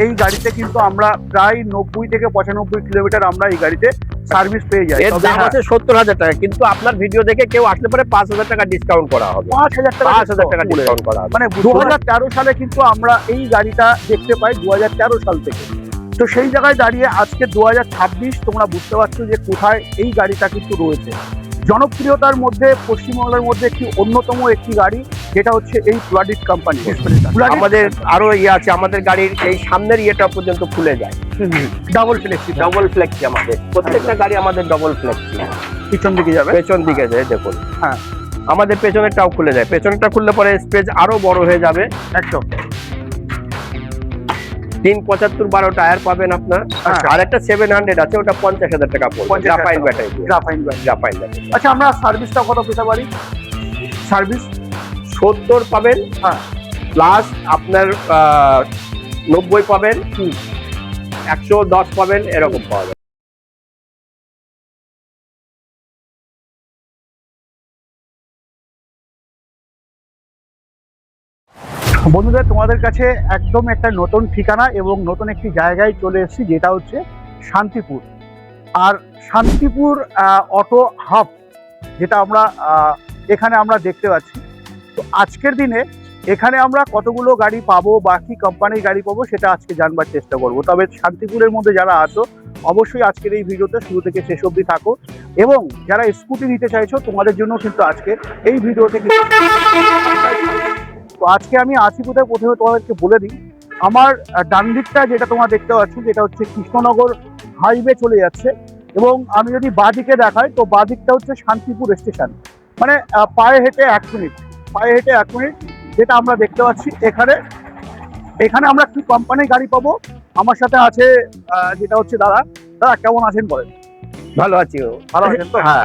এই গাড়িতে কিন্তু আমরা প্রায় 90 থেকে 95 কিলোমিটার আমরা এই গাড়িতে সার্ভিস পেয়ে যাই। এর দাম আছে 70,000 টাকা, কিন্তু আপনার ভিডিও দেখে কেউ আসলে পরে 5,000 টাকা ডিসকাউন্ট করা হবে। 5,000 টাকা ডিসকাউন্ট করা হবে। মানে 2013 সালে কিন্তু আমরা এই গাড়িটা দেখতে পাই 2013 সাল থেকে। তো সেই জায়গায় দাঁড়িয়ে আজকে 2026 তোমরা বুঝতে পারছো যে কোথায় এই গাড়িটা কিন্তু রয়েছে। জনপ্রিয়তার মধ্যে পশ্চিমবঙ্গের মধ্যে একটি অন্যতম একটি গাড়ি, যেটা হচ্ছে এই প্লাডিট কোম্পানি। আমাদের আরো আছে, আমাদের গাড়ির এই সামনের ইয়েটা পর্যন্ত খুলে যায়। ডাবল ফ্লেক্সি আমাদের প্রত্যেকটা গাড়ি আমাদের ডবল ফ্লেক্সি। পিছন দিকে যাবে, পেছন দিকে যায় দেখুন। হ্যাঁ, আমাদের পেছনেরটাও খুলে যায়। পেছনেরটা খুললে পরে স্পেস আরো বড় হয়ে যাবে। একদম 375 12 টায়ার পাবেন আপনার। আর একটা 700 আছে, ওটা 50,000 টাকা পড়বে। Japan battery. আচ্ছা, আমরা সার্ভিসটা কত পেতে পারি? সার্ভিস 70 পাবেন, হ্যাঁ, প্লাস আপনার 90 পাবেন, 110 পাবেন, এরকম পাওয়া যাবে। বন্ধুরা, তোমাদের কাছে একদম একটা নতুন ঠিকানা এবং নতুন একটি জায়গায় চলে এসেছি, যেটা হচ্ছে শান্তিপুর। আর শান্তিপুর অটো হাব, যেটা আমরা এখানে আমরা দেখতে পাচ্ছি। তো আজকের দিনে এখানে আমরা কতগুলো গাড়ি পাবো বা কি কোম্পানির গাড়ি পাবো সেটা আজকে জানবার চেষ্টা করব। তবে শান্তিপুরের মধ্যে যারা আছো অবশ্যই আজকের এই ভিডিওতে শুরু থেকে শেষ অবধি থাকো, এবং যারা স্কুটি নিতে চাইছো তোমাদের জন্য কিন্তু আজকে এই ভিডিওতে তো আজকে আমি আছি কোথায় প্রথমে তোমাদেরকে বলে দিই। আমার ডান দিকটা যেটা তোমরা দেখতে পাচ্ছ, যেটা হচ্ছে কৃষ্ণনগর হাইওয়ে চলে যাচ্ছে, এবং আমি যদি বাঁ দিকে দেখাই তো বাঁ দিকটা হচ্ছে শান্তিপুর স্টেশন। মানে পায়ে হেঁটে 1 মিনিট যেটা আমরা দেখতে পাচ্ছি। এখানে আমরা কি কোম্পানির গাড়ি পাবো? আমার সাথে আছে যেটা হচ্ছে দাদা। কেমন আছেন বলেন? ভালো আছি। ভালো আছেন তো? হ্যাঁ।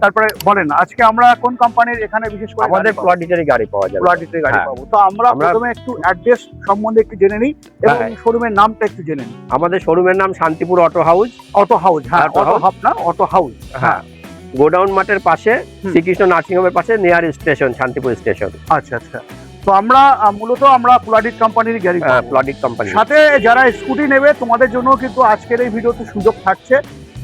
তারপরে বলেন আজকে আমরা কোন কোম্পানির এখানে বিশেষ করে আমাদের প্লাডিটের গাড়ি পাওয়া যাবে। প্লাডিটের গাড়ি পাবো। তো আমরা প্রথমে একটু অ্যাড্রেস সম্বন্ধে একটু জেনে নিই এবং শোরুমের নামটা একটু জেনে নিই। আমাদের শোরুমের নাম শান্তিপুর অটো হাউস। হ্যাঁ, অটো হাব না, অটো হাউস। হ্যাঁ, গোডাউন মাঠের পাশে, শ্রীকৃষ্ণ নার্সিং হোমের পাশে, নিয়ার স্টেশন, শান্তিপুর স্টেশন। আচ্ছা। তো আমরা মূলত প্লাডিট কোম্পানির গাড়ি পাবো। প্লাডিট কোম্পানি। সাথে যারা স্কুটি নেবে তোমাদের জন্য কিন্তু আজকের এই ভিডিওতে সুযোগ থাকছে।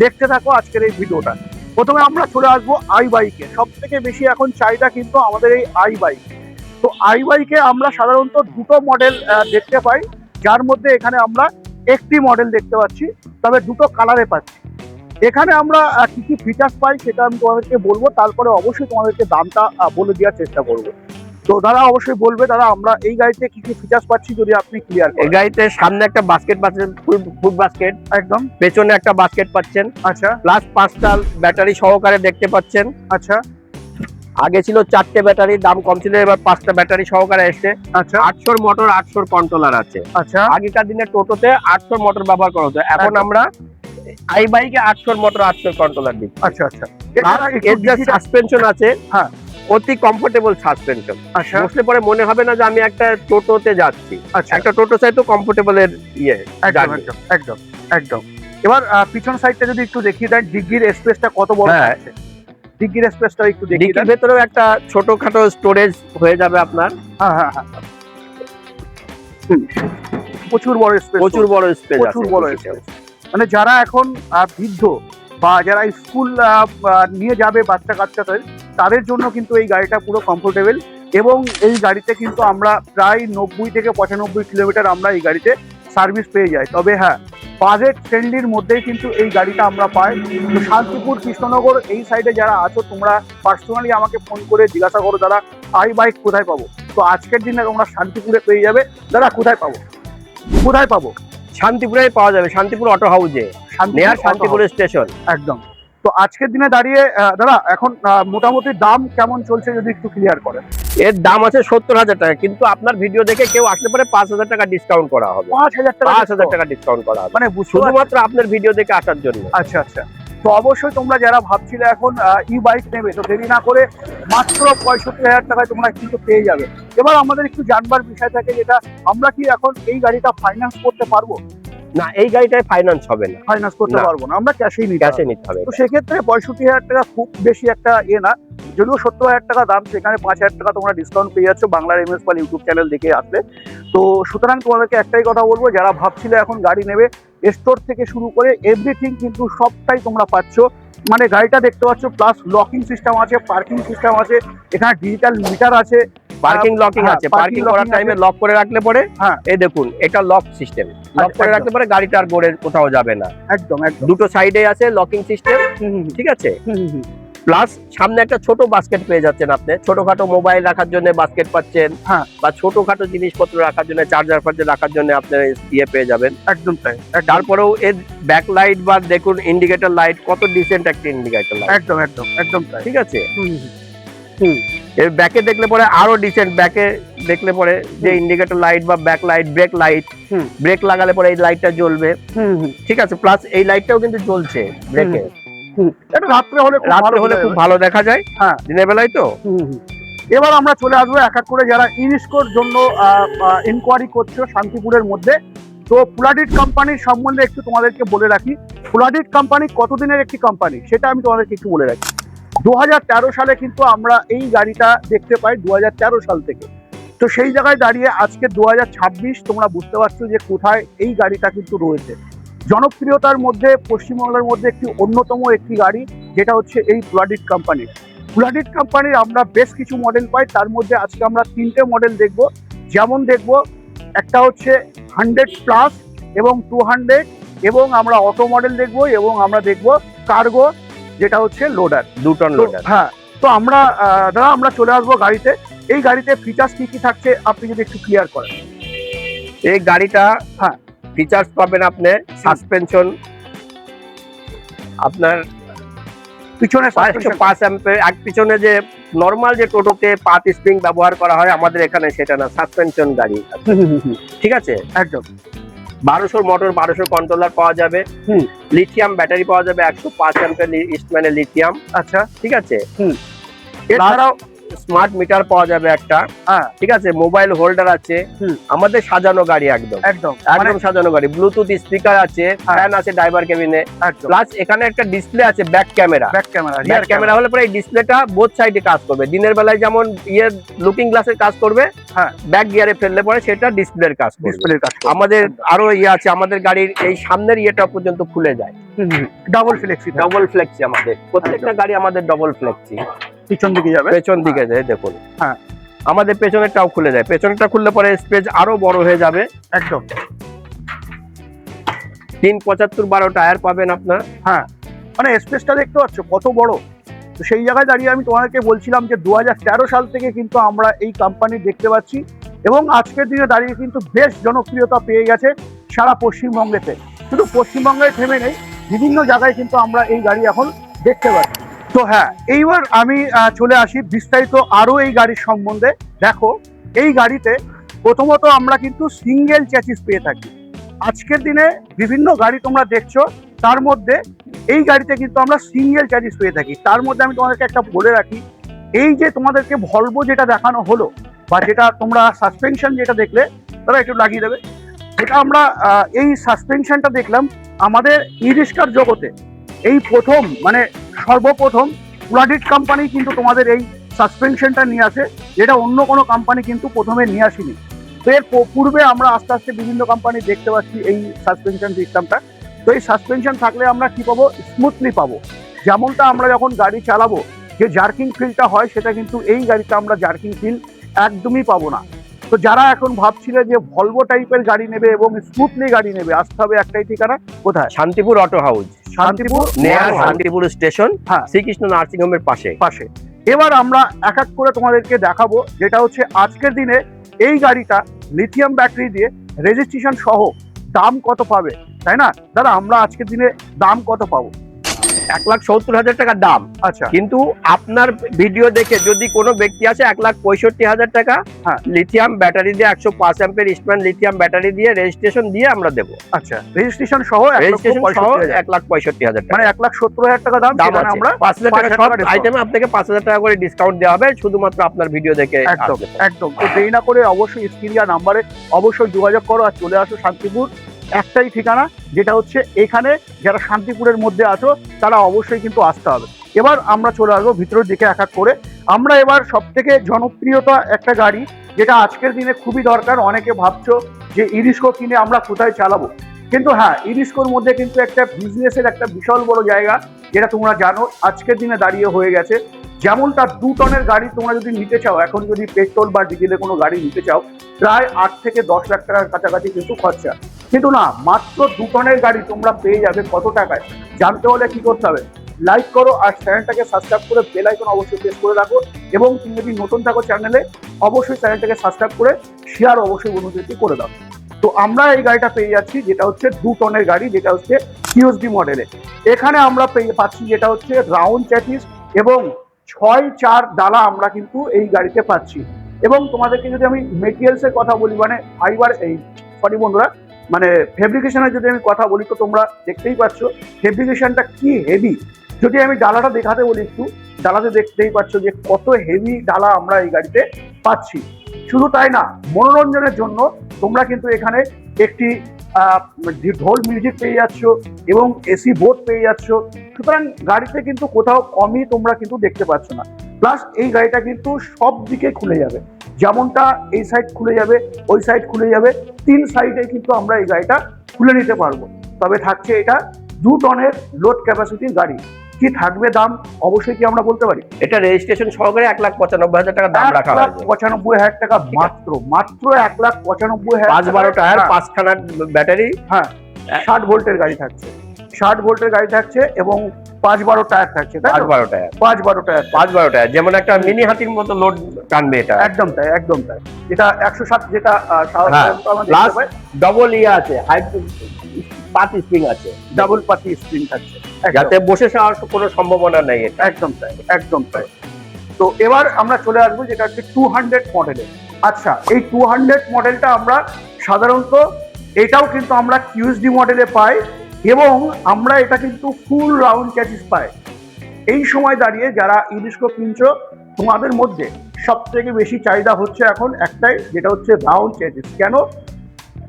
দেখতে থাকো আজকের এই ভিডিওটা। প্রথমে আমরা চলে আসবো আই বাইকে। সব থেকে বেশি এখন চাহিদা কিন্তু আমাদের এই আই বাইক। তো আই বাইকে আমরা সাধারণত দুটো মডেল দেখতে পাই, যার মধ্যে এখানে আমরা একটি মডেল দেখতে পাচ্ছি, তবে দুটো কালারে পাচ্ছি। এখানে আমরা কি কি ফিচার্স পাই সেটা আমি তোমাদেরকে বলবো, তারপরে অবশ্যই তোমাদেরকে দামটা বলে দেওয়ার চেষ্টা করবো। তো দাদা অবশ্যই বলবে, দাদা আমরা এই গাড়িতে কি কি ফিচার্স পাচ্ছি যদি আপনি ক্লিয়ার করেন। এই গাড়িতে সামনে একটা বাস্কেট পাচ্ছেন, ফুড বাস্কেট, একদম। পেছনে একটা বাস্কেট পাচ্ছেন, আচ্ছা, প্লাস 5টা ব্যাটারি সহকারে দেখতে পাচ্ছেন। আচ্ছা। আগে ছিল 4টে ব্যাটারি, দাম কম ছিল, এবার 5টা ব্যাটারি সহকারে এসছে। আচ্ছা, 800 মোটর, 800 কন্ট্রোলার আছে। আচ্ছা। আগেকার দিনে টোটোতে 800 মোটর ব্যবহার করা হতো, এখন আমরা আই বাইকে 800 মোটর, 800 কন্ট্রোলার দিচ্ছি। আচ্ছা। এর যে সাসপেনশন আছে, হ্যাঁ, অতি কমফোর্টেবল সাসপেনশন। আচ্ছা। বসলে পরে মনে হবে না যে আমি একটা টোটোতে যাচ্ছি। আচ্ছা, একটা টোটো চাই তো কমফোর্টেবল এর একদম। এবার পিছন সাইডটা যদি একটু দেখিয়ে দেন, ডিগ্গির স্পেসটা কত বড় আছে? ডিগ্গির স্পেসটা একটু দেখিয়ে দেন। ডিগ্গির ভেতরেও একটা ছোটখাটো স্টোরেজ হয়ে যাবে আপনার। হ্যাঁ। প্রচুর বড় স্পেস আছে। মানে যারা এখন বৃদ্ধ বা যারা স্কুল নিয়ে যাবে বাচ্চা কাচ্চাদের, তাদের জন্য কিন্তু এই গাড়িটা পুরো কমফোর্টেবল। এবং এই গাড়িতে কিন্তু আমরা প্রায় 90 থেকে 95 কিলোমিটার আমরা এই গাড়িতে সার্ভিস পেয়ে যাই। তবে হ্যাঁ, বাজেট ফ্রেন্ডলির মধ্যেই কিন্তু এই গাড়িটা আমরা পাই। তো শান্তিপুর, কৃষ্ণনগর এই সাইডে যারা আছো তোমরা পার্সোনালি আমাকে ফোন করে জিজ্ঞাসা করো দাদা আই বাইক কোথায় পাবো। তো আজকের দিনে তোমরা শান্তিপুরে পেয়ে যাবে। দাদা কোথায় পাবো? শান্তিপুরে পাওয়া যাবে, শান্তিপুর অটো হাউসে, শান্তিপুর স্টেশন। একদম। তো আজকের দিনে দাঁড়িয়ে দাদা এখন মোটামুটি দাম কেমন চলছে যদি একটু ক্লিয়ার করেন। এর দাম আছে 70,000 টাকা, কিন্তু আপনার ভিডিও দেখে কেউ আসলে পরে 5,000 টাকা ডিসকাউন্ট করা হবে। 5,000 টাকা ডিসকাউন্ট করা হবে, মানে শুধুমাত্র আপনার ভিডিও দেখে আসার জন্য। আচ্ছা। তো অবশ্যই তোমরা যারা ভাবছিলে এখন ই বাইক নেবে, তো দেরি না করে মাত্র 65,000 টাকায় তোমরা কিন্তু পেয়ে যাবে। এবার আমাদের একটু জানবার বিষয় থাকে, যেটা আমরা কি এখন এই গাড়িটা ফাইন্যান্স করতে পারবো? না, এই গাড়িটায় ফাইন্যান্স হবে না, ফাইন্যান্স করতে না। পারবো না, আমরা ক্যাশেই ক্যাশে নিতে হবে। তো সেক্ষেত্রে 65,000 টাকা খুব বেশি একটা না, যদিও 70,000 টাকা দাম, সেখানে 5,000 টাকা তোমরা ডিসকাউন্ট পেয়ে যাচ্ছ বাংলার এমএস পাল ইউটিউব চ্যানেল দেখে আসলে। তো সুতরাং তোমাদেরকে একটাই কথা বলবো, যারা ভাবছিলে এখন গাড়ি নেবে, স্টোর থেকে শুরু করে এভরিথিং কিন্তু সবটাই তোমরা পাচ্ছ। মানে গাড়িটা দেখতে পাচ্ছ, প্লাস লকিং সিস্টেম আছে, পার্কিং সিস্টেম আছে, এখানে ডিজিটাল মিটার আছে, পার্কিং লকিং হ্যাঁ, আছে, parking পার্কিং করার locking টাইমে আছে। লক করে রাখলে পরে, হ্যাঁ। এই দেখুন এটা লক সিস্টেম, লক করে একদম। রাখলে পরে গাড়িটা আর গড়ে কোথাও যাবে না। একদম একদম। দুটো সাইডে আছে লকিং সিস্টেম, ঠিক আছে। প্লাস সামনে একটা ছোট বাস্কেট পেয়ে যাচ্ছেন আপনি, ছোটখাটো মোবাইল রাখার জন্য বাস্কেট পাচ্ছেন, হ্যাঁ। বা ছোটখাটো জিনিসপত্র রাখার জন্য, চার্জার ফার্জার রাখার জন্য আপনার ইয়ে পেয়ে যাবেন। একদম তাই। তারপরেও এর ব্যাক লাইট বা দেখুন ইন্ডিকেটর লাইট, কত ডিসেন্ট একটা ইন্ডিকেটর লাইট, একদম একদম একদম তাই। ঠিক আছে। এর ব্যাকে দেখলে পরে আরো ডিসেন্ট, ব্যাকে দেখলে পরে যে ইন্ডিকেটর লাইট বা back light, brake light, brake লাগালে পরে এই লাইটটা জ্বলবে, ঠিক আছে। প্লাস এই লাইটটাও কিন্তু জ্বলছে ব্রেকে, এটা রাত্রে হলে খুব ভালো দেখা যায়, হ্যাঁ দিনের বেলায় তো। এবার আমরা চলে আসবো এক এক করে যারা ইনিস্কোর জন্য ইনকোয়ারি করছো শান্তিপুরের মধ্যে। তো ফুলাডিট কোম্পানির সম্বন্ধে একটু তোমাদেরকে বলে রাখি। ফুলাডিট কোম্পানি কতদিনের একটি কোম্পানি সেটা আমি তোমাদেরকে একটু বলে রাখি। 2013 সালে কিন্তু আমরা এই গাড়িটা দেখতে পাই, 2013 সাল থেকে। তো সেই জায়গায় দাঁড়িয়ে আজকে 2026, তোমরা বুঝতে পারছো যে কোথায় এই গাড়িটা কিন্তু রয়েছে। জনপ্রিয়তার মধ্যে পশ্চিমবঙ্গের মধ্যে একটি অন্যতম একটি গাড়ি, যেটা হচ্ছে এই ফুলাডিট কোম্পানি। ফুলাডিট কোম্পানির আমরা বেশ কিছু মডেল পাই, তার মধ্যে আজকে আমরা 3টে মডেল দেখব। যেমন দেখব, একটা হচ্ছে 100+ এবং 200, এবং আমরা অটো মডেল দেখব, এবং আমরা দেখব কার্গো, যেটা হচ্ছে লোডার, 2 টন লোডার। হ্যাঁ। তো আমরা দাদা আমরা চলে আসবো গাড়িতে। এই গাড়িতে ফিচার্স কি কি থাকছে আপনি যদি একটু ক্লিয়ার করেন। এই গাড়িটা, হ্যাঁ, ফিচার্স পাবেন আপনি, সাসপেনশন আপনার পিছনে 505 অ্যাম্পের, এক পিছনে যে নরমাল যে টোটোতে 5 স্প্রিং ব্যবহার করা হয়, আমাদের এখানে সেটা না, সাসপেনশন গাড়ি, ঠিক আছে। একদম 1200 মোটর, 1200 কন্ট্রোলার পাওয়া যাবে, লিথিয়াম ব্যাটারি পাওয়া যাবে 105 অ্যাম্পের ইস্টম্যানের লিথিয়াম, আচ্ছা, ঠিক আছে। এছাড়াও স্মার্ট মিটার পাওয়া যাবে একটা, হ্যাঁ, ঠিক আছে। মোবাইল হোল্ডার আছে, আমাদের সাজানো গাড়ি, একদম একদম একদম সাজানো গাড়ি। ব্লুটুথ স্পিকার আছে, ফ্যান আছে ড্রাইভার কেবিনে, প্লাস এখানে একটা ডিসপ্লে আছে, ব্যাক ক্যামেরা। ব্যাক ক্যামেরা হলে পরে এই ডিসপ্লেটা বোথ সাইডে কাজ করবে। দিনের বেলায় যেমন লুকিং গ্লাসের কাজ করবে, হ্যাঁ, ব্যাক গিয়ারে ফেললে পরে সেটা ডিসপ্লের কাজ করবে। ডিসপ্লের কাজ করবে। আমাদের আরো আছে, আমাদের গাড়ির এই সামনের ইয়েটা পর্যন্ত খুলে যায়, ডাবল ফ্লেক্সি, ডবল ফ্লেক্সি। আমাদের প্রত্যেকটা গাড়ি আমাদের ডবল ফ্লেক্সি, পিছন দিকে যাবে, পেছন দিকে যায়, দেখুন। হ্যাঁ, আমাদের পেছনেরটাও খুলে যায়, পেছনেরটা খুললে পরে স্পেস আরো বড় হয়ে যাবে, একদম 375 টায়ার পাবেন আপনার। হ্যাঁ, মানে স্পেসটা দেখতে পাচ্ছ কত বড়। তো সেই জায়গায় দাঁড়িয়ে আমি তোমাদেরকে বলছিলাম যে 2013 সাল থেকে কিন্তু আমরা এই কোম্পানি দেখতে পাচ্ছি, এবং আজকের দিনে দাঁড়িয়ে কিন্তু বেশ জনপ্রিয়তা পেয়ে গেছে সারা পশ্চিমবঙ্গেতে। শুধু পশ্চিমবঙ্গে থেমে নেই, বিভিন্ন জায়গায় কিন্তু আমরা এই গাড়ি এখন দেখতে পাচ্ছি। তো হ্যাঁ, এইবার আমি চলে আসি বিস্তারিত আরো এই গাড়ির সম্বন্ধে। দেখো, এই গাড়িতে প্রথমত আমরা কিন্তু সিঙ্গেল চ্যাসিস পেয়ে থাকি। আজকের দিনে বিভিন্ন গাড়ি তোমরা দেখছো, তার মধ্যে এই গাড়িতে কিন্তু আমরা সিঙ্গেল চ্যাসিস পেয়ে থাকি। তার মধ্যে আমি তোমাদেরকে একটা বলে রাখি, এই যে তোমাদেরকে ভলভো যেটা দেখানো হলো, বা যেটা তোমরা সাসপেনশন যেটা দেখলে, তারা একটু লাগিয়ে দেবে, যেটা আমরা এই সাসপেনশনটা দেখলাম আমাদের ই রিক্সার জগতে এই প্রথম, মানে সর্বপ্রথম ফুলাডিট কোম্পানি কিন্তু তোমাদের এই সাসপেনশনটা নিয়ে আসে, যেটা অন্য কোনো কোম্পানি কিন্তু প্রথমে নিয়ে আসেনি। তো এর পূর্বে আমরা আস্তে আস্তে বিভিন্ন কোম্পানি দেখতে পাচ্ছি এই সাসপেনশন সিস্টেমটা। তো এই সাসপেনশন থাকলে আমরা কি পাবো, স্মুথলি পাবো। যেমনটা আমরা যখন গাড়ি চালাবো যে জার্কিং ফিলটা হয়, সেটা কিন্তু এই গাড়িতে আমরা জার্কিং ফিল একদমই পাবো না। তো যারা এখন ভাবছিলে যে ভলভো টাইপের গাড়ি নেবে এবং স্মুথলি গাড়ি নেবে, আসতে হবে একটাই ঠিকানা, কোথায়? Shantipur auto house, Shantipur Shantipur station, হ্যাঁ, শ্রীকৃষ্ণ নার্সিং হোমের পাশে। এবার আমরা এক এক করে তোমাদেরকে দেখাবো, যেটা হচ্ছে আজকের দিনে এই গাড়িটা লিথিয়াম ব্যাটারি দিয়ে রেজিস্ট্রেশন সহ দাম কত পাবে, তাই না দাদা? আমরা আজকের দিনে দাম কত পাবো? 1,70,000 টাকা দাম। আচ্ছা, কিন্তু আপনার ভিডিও দেখে যদি কোনো ব্যক্তি আসে 1,65,000 টাকা, হ্যাঁ, লিথিয়াম ব্যাটারি দিয়ে 105 অ্যাম্পের ইস্টম্যান লিথিয়াম ব্যাটারি দিয়ে রেজিস্ট্রেশন দিয়ে আমরা দেবো। আচ্ছা, রেজিস্ট্রেশন সহ রেজিস্ট্রেশন সহ 1,65,000 টাকা, মানে 1,70,000 টাকা দাম। দাম আছে। আমরা 5,000 টাকা সব আইটেমে আপনাকে 5,000 টাকা করে ডিসকাউন্ট দেওয়া হবে, শুধুমাত্র আপনার ভিডিও দেখে। একদম একদম। তো দেরি না করে অবশ্যই স্ক্রিন নাম্বারে অবশ্যই যোগাযোগ করো আর চলে আসো শান্তিপুর একটাই ঠিকানা, যেটা হচ্ছে এখানে যারা শান্তিপুরের মধ্যে আছো তারা অবশ্যই কিন্তু আসতে হবে। এবার আমরা চলে আসবো ভিতরের দিকে এক এক করে। আমরা এবার সব থেকে জনপ্রিয়তা একটা গাড়ি, যেটা আজকের দিনে খুবই দরকার। অনেকে ভাবছো যে ইরিস্কো কিনে আমরা কোথায় চালাবো, কিন্তু হ্যাঁ, ইরিস্কোর মধ্যে কিন্তু একটা বিজনেসের একটা বিশাল বড় জায়গা, যেটা তোমরা জানো আজকের দিনে দাঁড়িয়ে হয়ে গেছে। যেমন তার 2 টনের গাড়ি তোমরা যদি নিতে চাও, এখন যদি পেট্রোল বা ডিজেলে কোনো গাড়ি নিতে চাও, প্রায় 8 থেকে 10 লাখ টাকার কাছাকাছি কিন্তু খরচা। কিন্তু না, মাত্র 2 টনের গাড়ি তোমরা পেয়ে যাবে কত টাকায়। জানতে হলে কি করতে হবে, লাইক করো আর চ্যানেলটাকে সাবস্ক্রাইব করে বেল আইকন অবশ্যই প্রেস করে রাখো। এবং তুমি যদি নতুন থাকো চ্যানেলে, অবশ্যই চ্যানেলটাকে সাবস্ক্রাইব করে শেয়ার অবশ্যই বন্ধুদেরকে করে দাও। তো আমরা এই গাড়িটা পেয়ে যাচ্ছি, যেটা হচ্ছে 2 টনের গাড়ি, যেটা হচ্ছে কিউএসডি মডেলে। এখানে আমরা পাচ্ছি যেটা হচ্ছে রাউন্ড চ্যাসিস এবং 6-4 ডালা আমরা কিন্তু এই গাড়িতে পাচ্ছি। এবং তোমাদেরকে যদি আমি মেটেরিয়ালসের কথা বলি, মানে ফাইবার, এই সরি বন্ধুরা, মানে ফেব্রিকেশনের যদি আমি কথা বলি, তো তোমরা দেখতেই পাচ্ছ ফেব্রিকেশনটা কি হেভি। যদি আমি ডালাটা দেখাতে বলি একটু, ডালাতে দেখতেই পাচ্ছ যে কত হেভি ডালা আমরা এই গাড়িতে পাচ্ছি। শুধু তাই না, মনোরঞ্জনের জন্য তোমরা কিন্তু এখানে একটি ঢোল মিউজিক পেয়ে যাচ্ছ এবং এসি বোর্ড পেয়ে যাচ্ছ। সুতরাং গাড়িতে কিন্তু কোথাও কমই তোমরা কিন্তু দেখতে পাচ্ছ না। প্লাস এই গাড়িটা কিন্তু সব দিকে খুলে যাবে, যেমনটা এই সাইড খুলে যাবে, ওই সাইড খুলে যাবে, 3 সাইডে কিন্তু আমরা এই গাড়িটা খুলে নিতে পারবো। তবে থাকছে এটা 2 টনের লোড ক্যাপাসিটির গাড়ি। কি থাকবে দাম অবশ্যই কি আমরা বলতে পারি? এটা রেজিস্ট্রেশন সহকারে 1,95,000 টাকা দাম রাখা হয়েছে। 1,95,000 টাকা মাত্র, মাত্র 1,95,000। 5-12 টায়ার, 5খানা ব্যাটারি, হ্যাঁ 60 ভোল্টের গাড়ি থাকছে, 60 ভোল্টের গাড়ি থাকছে এবং 5-12 টায়ার থাকছে, তাই তো? 5-12 টায়ার, 5-12 টায়ার, 5-12 টায়ার, যেমন একটা মিনি হাতির মতো লোড টানবে এটা। একদম তাই, একদম তাই। যেটা 107, যেটা সাধারণত আমরা দেখতে প্লাস পাই, ডবল আছে, হাই পাতি স্প্রিং আছে, ডাবল পাতি স্প্রিং থাকছে, যাতে বসে যাওয়ার কোনো সম্ভাবনা নেই এটা। একদম তাই, একদম তাই। তো এবার আমরা চলে আসবো যেটা হচ্ছে 200 মডেলে। আচ্ছা, এই 200 মডেলটা আমরা সাধারণত, এটাও কিন্তু আমরা কিউএসডি মডেলে পাই এবং আমরা এটা কিন্তু ফুল রাউন্ড চ্যাসিস পাই। এই সময় দাঁড়িয়ে যারা ইরিস্কো কিনছো, তোমাদের মধ্যে সব থেকে বেশি চাহিদা হচ্ছে এখন একটাই, যেটা হচ্ছে রাউন্ড চ্যাসিস।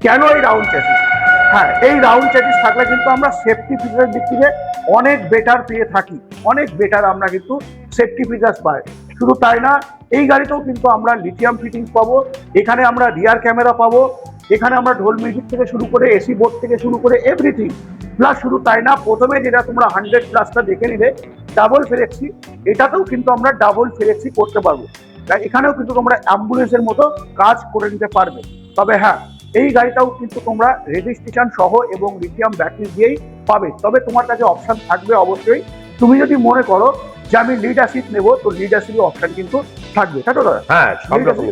কেন এই রাউন্ড চ্যাসিস? হ্যাঁ, এই রাউন্ড চ্যাসিস থাকলে কিন্তু আমরা সেফটি ফিচারের দিক থেকে অনেক বেটার পেয়ে থাকি, অনেক বেটার আমরা কিন্তু সেফটি ফিচার্স পাই। শুধু তাই না, এই গাড়িতেও কিন্তু আমরা লিথিয়াম ফিটিংস পাবো, এখানে আমরা রিয়ার ক্যামেরা পাবো, এখানে আমরা ঢোল মিউজিক থেকে শুরু করে এসি বোর্ড থেকে শুরু করে এভরিথিং। প্লাস শুধু তাই না, প্রথমে যেটা তোমরা 100+ দেখে নিলে ডাবল ফ্লেক্সি, এটাতেও কিন্তু আমরা ডাবল ফ্লেক্সি করতে পারবো। তাই এখানেও কিন্তু তোমরা অ্যাম্বুলেন্সের মতো কাজ করে নিতে পারবে। তবে হ্যাঁ, এই গাড়িটাও কিন্তু তোমরা রেজিস্ট্রেশন সহ এবং লিথিয়াম ব্যাটারি দিয়েই পাবে। তবে তোমার কাছে অপশন থাকবে অবশ্যই, তুমি যদি মনে করো যে আমি লিড অ্যাসিড নেবো, তো লিড অ্যাসিডের অপশন কিন্তু থাকবে, তাই তো দাদা? হ্যাঁ, সব রকম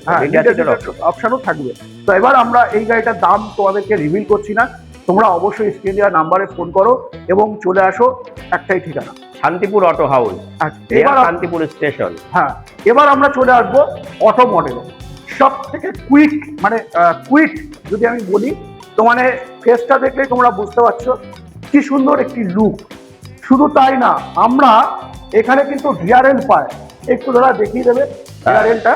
অপশনও থাকবে। তো এবার আমরা এই গাড়িটার দাম তোমাদেরকে রিভিল করছি না, তোমরা অবশ্যই স্ক্রিন দেওয়া নাম্বারে ফোন করো এবং চলে আসো, একটাই ঠিকানা, শান্তিপুর অটো হাউস, এবার শান্তিপুর স্টেশন। হ্যাঁ, এবার আমরা চলে আসবো অটো মডেলে। সব থেকে কুইক, মানে কুইক যদি আমি বলি, তো মানে ফেসটা দেখলেই তোমরা বুঝতে পারছো কি সুন্দর একটি লুক। শুধু তাই না, আমরা এখানে কিন্তু রিয়ার এন্ড পাই, একটু ধরা দেখিয়ে দেবে রিয়ার এন্ডটা,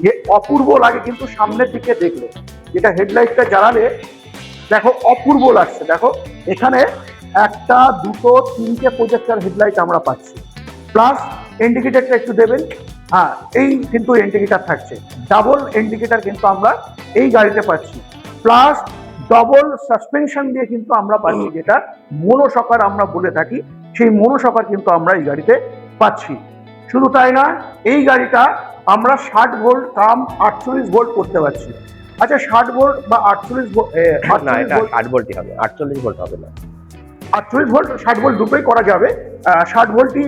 যে অপূর্ব লাগে কিন্তু সামনের দিকে দেখলে, যেটা হেডলাইটটা জ্বালালে দেখো অপূর্ব লাগছে। দেখো এখানে 1, 2, 3টে প্রজেক্টর হেডলাইট আমরা পাচ্ছি। প্লাস ইন্ডিকেটরটা একটু দেবেন, হ্যাঁ এই কিন্তু ইন্ডিকেটর থাকছে, ডাবল ইন্ডিকেটর কিন্তু আমরা এই গাড়িতে পাচ্ছি। প্লাস ডবল সাসপেনশন দিয়ে কিন্তু আমরা পাচ্ছি, যেটা মনোশকার আমরা বলে থাকি, সেই মনোশকার কিন্তু আমরা এই গাড়িতে পাচ্ছি। শুধু তাই না, এই গাড়িটা আমরা 60 ভোল্ট কাম 48 ভোল্ট করতে পারছি। আচ্ছা, 60 ভোল্ট বা 48 ভোল্ট, না এটা 60 ভোল্টই হবে, 48 ভোল্ট হবে না। 48 ভোল্ট 60 ভোল্ট দুটোই করা যাবে। 60 ভোল্টই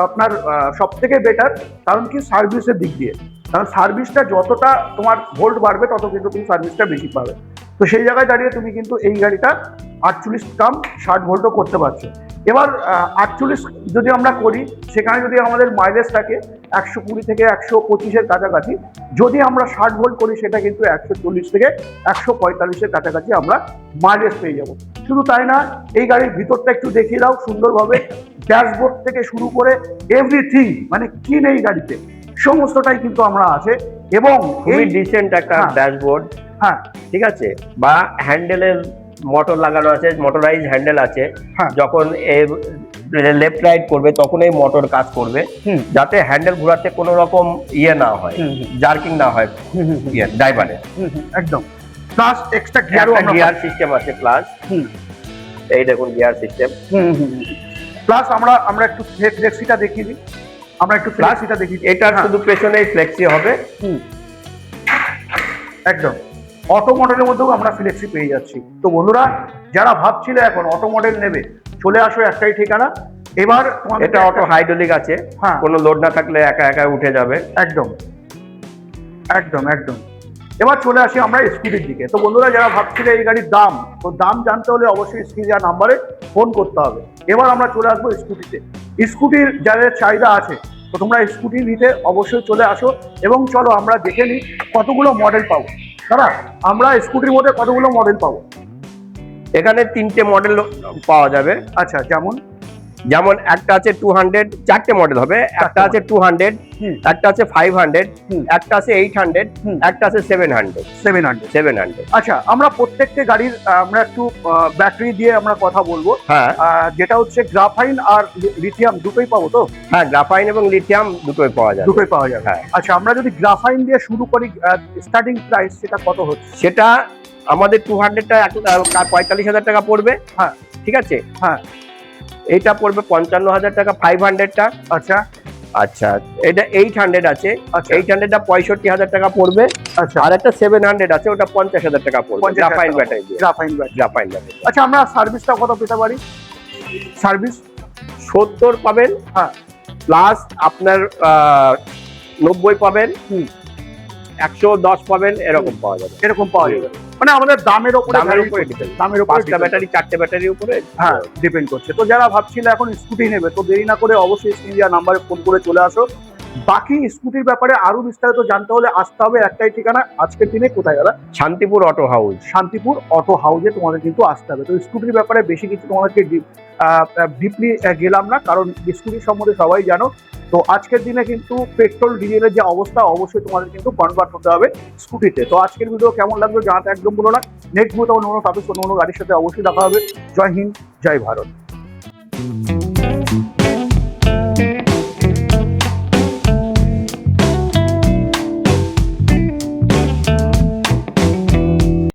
আপনার সব থেকে বেটার, কারণ কি সার্ভিসের দিক দিয়ে, কারণ সার্ভিসটা যতটা তোমার ভোল্ট বাড়বে তত কিন্তু তুমি সার্ভিসটা বেশি পাবে। তো সেই জায়গায় দাঁড়িয়ে তুমি কিন্তু এই গাড়িটা 48 কাম 60 ভোল্টও করতে পারছো। এবার 48 যদি আমরা করি, সেখানে যদি আমাদের মাইলেজ থাকে 120 থেকে 125-এর কাছাকাছি, যদি আমরা 60 ভোল্ট করি সেটা কিন্তু 140 থেকে 145-এর কাছাকাছি আমরা মাইলেজ পেয়ে যাব। শুধু তাই না, এই গাড়ির ভিতরটা একটু দেখিয়ে দাও সুন্দরভাবে, ড্যাশবোর্ড থেকে শুরু করে এভরিথিং, মানে কি নেই গাড়িতে সমস্তটাই কিন্তু আমরা আছে। এবং এই ডিসেন্ট একটা ড্যাশবোর্ড, হ্যাঁ ঠিক আছে, বা হ্যান্ডেলের মোটর লাগানো আছে, মোটরাইজ হ্যান্ডেল আছে। হ্যাঁ। যখন লেফট রাইট করবে তখন এই মোটর কাজ করবে, যাতে হ্যান্ডেল ঘোরাতে কোনো রকম ইয়ে না হয়, জার্কিং না হয় ইয়ে ড্রাইভারের। একদম। প্লাস এক্সট্রা গিয়ার সিস্টেম আছে, প্লাস এই দেখুন গিয়ার সিস্টেম। প্লাস আমরা একটু ফ্লেক্সিটা দেখিয়ে দিই, আমরা একটু ফ্লেক্সিটা দেখিয়ে দিই। এটার শুধু পেছনেই ফ্লেক্সি হবে। একদম অটো মডেলের মধ্যেও আমরা ফ্লেক্সি পেয়ে যাচ্ছি। তো বন্ধুরা যারা ভাবছিলে এখন অটো মডেল নেবে, চলে আসো একটাই ঠিকানা। এবার এটা অটো হাইড্রোলিক আছে, হ্যাঁ, কোনো লোড না থাকলে একা একা উঠে যাবে। একদম একদম একদম। এবার চলে আসি আমরা স্কুটির দিকে। তো বন্ধুরা যারা ভাবছিলে এই গাড়ির দাম, তো দাম জানতে হলে অবশ্যই স্ক্রিনে দেওয়া নাম্বারে ফোন করতে হবে। এবার আমরা চলে আসবো স্কুটিতে। স্কুটির যাদের চাহিদা আছে, তো তোমরা স্কুটি নিতে অবশ্যই চলে আসো এবং চলো আমরা দেখে নিই কতগুলো মডেল পাবো। দাদা আমরা স্কুটির মধ্যে কতগুলো মডেল পাবো? এখানে 3টে মডেল পাওয়া যাবে। আচ্ছা, যেমন যেমন একটা আছে 200, 4টে মডেল হবে। একটা আছে 200, একটা আছে 500, একটা আছে 800, একটা আছে 700। আচ্ছা, আমরা প্রত্যেকটা গাড়ির আমরা একটু ব্যাটারি দিয়ে আমরা কথা বলবো। হ্যাঁ, যেটা হচ্ছে গ্রাফাইন আর লিথিয়াম দুটোই পাবো তো? হ্যাঁ, গ্রাফাইন এবং লিথিয়াম দুটোই পাওয়া যাবে। দুটোই পাওয়া যাবে। হ্যাঁ। আচ্ছা, আমরা যদি গ্রাফাইন দিয়ে শুরু করি, স্টার্টিং প্রাইস সেটা কত হচ্ছে? সেটা আমাদের 200টা 45,000 টাকা পড়বে। হ্যাঁ, ঠিক আছে। হ্যাঁ, এইটা পড়বে 55,000 টাকা, 500টা। আচ্ছা আচ্ছা, এটা 800 আছে। আচ্ছা 800টা 65,000 টাকা পড়বে। আচ্ছা, আর একটা 700 আছে, ওটা 50,000 টাকা পড়বে। 50,000 গ্রাফাইন টাকা। ব্যাটারি দিয়ে। Graphene battery. Graphene battery. আচ্ছা, আমরা সার্ভিসটা কত পেতে পারি? সার্ভিস 70 পাবেন, হ্যাঁ, প্লাস আপনার 90 পাবেন, 110 পাবেন, এরকম পাওয়া যাবে। এরকম পাওয়া যাবে। মানে আমাদের দামের উপরে দামের উপরে 5টা ব্যাটারি 4টে ব্যাটারির উপরে হ্যাঁ ডিপেন্ড করছে। তো যারা ভাবছিল এখন স্কুটি নেবে, তো দেরি না করে অবশ্যই স্ক্রিনে দেওয়া নাম্বারে ফোন করে চলে আসো। বাকি স্কুটির ব্যাপারে আরো বিস্তারিত জানতে হলে আসতে হবে একটাই ঠিকানা। আজকের দিনে কোথায় দাদা? Shantipur auto house. Shantipur auto হাউসে তোমাদের কিন্তু আসতে হবে। তো স্কুটির ব্যাপারে বেশি কিছু তোমাদেরকে ডিপলি গেলাম না, কারণ স্কুটির সম্বন্ধে সবাই জানো। তো আজকের দিনে কিন্তু পেট্রোল ডিজেলের যে অবস্থা, অবশ্যই তোমাদের কিন্তু কনভার্ট হতে হবে স্কুটিতে। তো আজকের ভিডিও কেমন লাগলো জানাতে একদম বলো না। নেক্সট ভিডিও অন্য টপিক অন্য গাড়ির সাথে অবশ্যই দেখা হবে। জয় হিন্দ, জয় ভারত।